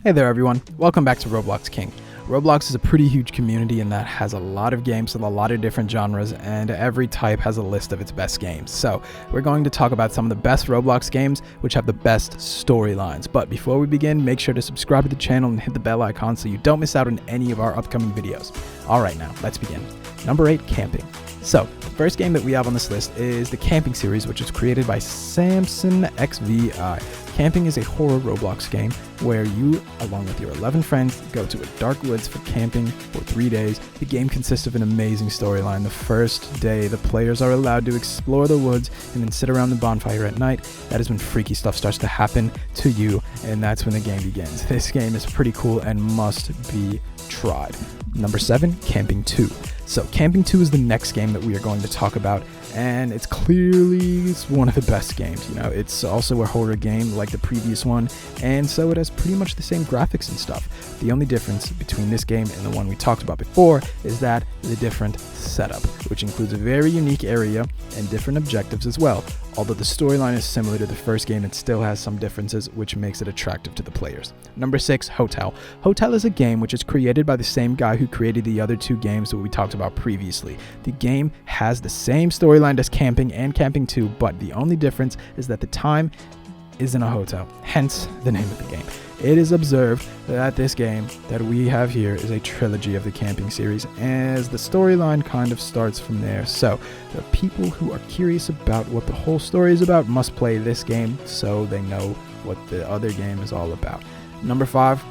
Hey there everyone, welcome back to Roblox King. Roblox is a pretty huge community and that has a lot of games with a lot of different genres, and every type has a list of its best games. So we're going to talk about some of the best Roblox games which have the best storylines. But before we begin, make sure to subscribe to the channel and hit the bell icon so you don't miss out on any of our upcoming videos. Alright, now let's begin. Number 8, Camping. So, the first game that we have on this list is the Camping series, which is created by Samson XVI. Camping is a horror Roblox game where you, along with your 11 friends, go to a dark woods for camping for 3 days. The game consists of an amazing storyline. The first day, the players are allowed to explore the woods and then sit around the bonfire at night. That is when freaky stuff starts to happen to you, and that's when the game begins. This game is pretty cool and must be tried. Number 7, Camping 2. So Camping 2 is the next game that we are going to talk about, and it's clearly one of the best games. You know, it's also a horror game like the previous one, and so it has pretty much the same graphics and stuff. The only difference between this game and the one we talked about before is that the different setup, which includes a very unique area and different objectives as well. Although the storyline is similar to the first game, it still has some differences, which makes it attractive to the players. Number 6, Hotel. Hotel is a game which is created by the same guy who created the other two games that we talked about previously. The game has the same storyline as Camping and Camping 2, but the only difference is that the time is in a hotel, hence the name of the game. It is observed that this game that we have here is a trilogy of the Camping series, as the storyline kind of starts from there. So the people who are curious about what the whole story is about must play this game so they know what the other game is all about. Number 5,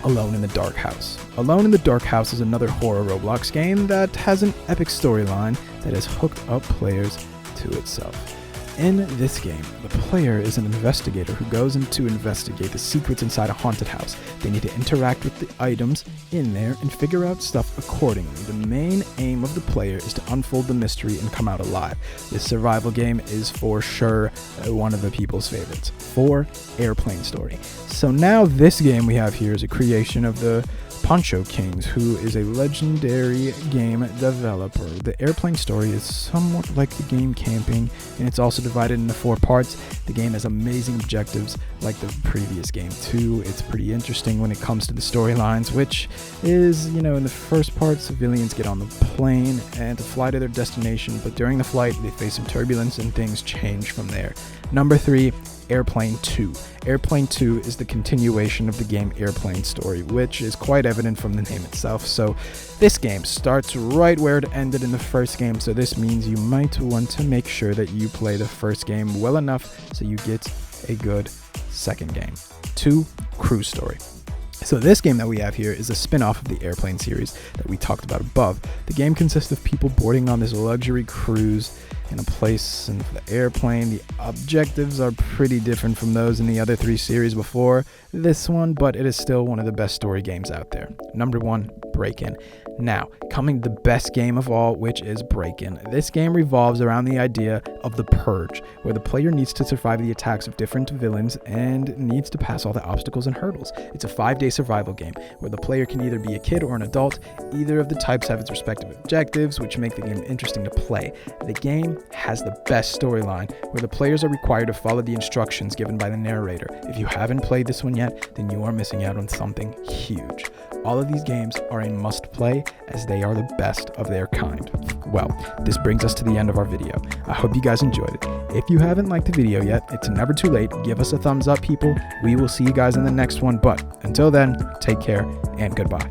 Alone in the Dark House. Alone in the Dark House is another horror Roblox game that has an epic storyline that has hooked up players to itself. In this game, the player is an investigator who goes in to investigate the secrets inside a haunted house. They need to interact with the items in there and figure out stuff accordingly. The main aim of the player is to unfold the mystery and come out alive. This survival game is for sure one of the people's favorites. 4, Airplane Story. So now this game we have here is a creation of the Poncho Kings, who is a legendary game developer. The Airplane Story is somewhat like the game Camping, and it's also divided into 4 parts. The game has amazing objectives like the previous game too. It's pretty interesting when it comes to the storylines, which is, in the first part, civilians get on the plane and to fly to their destination, but during the flight they face some turbulence and things change from there. Number 3, Airplane 2. Airplane 2 is the continuation of the game Airplane Story, which is quite evident from the name itself. So this game starts right where it ended in the first game, so this means you might want to make sure that you play the first game well enough so you get a good second game. 2, Cruise Story. So this game that we have here is a spin-off of the Airplane series that we talked about above. The game consists of people boarding on this luxury cruise in a place in the airplane. The objectives are pretty different from those in the other 3 series before this one, but it is still one of the best story games out there. Number 1, Breakin. Now, coming to the best game of all, which is Breakin. This game revolves around the idea of the purge, where the player needs to survive the attacks of different villains and needs to pass all the obstacles and hurdles. It's a 5-day survival game where the player can either be a kid or an adult. Either of the types have its respective objectives, which make the game interesting to play. The game has the best storyline, where the players are required to follow the instructions given by the narrator. If you haven't played this one yet, then you are missing out on something huge. All of these games are a must-play, as they are the best of their kind. Well, this brings us to the end of our video. I hope you guys enjoyed it. If you haven't liked the video yet, it's never too late. Give us a thumbs up, people. We will see you guys in the next one, but until then, take care and goodbye.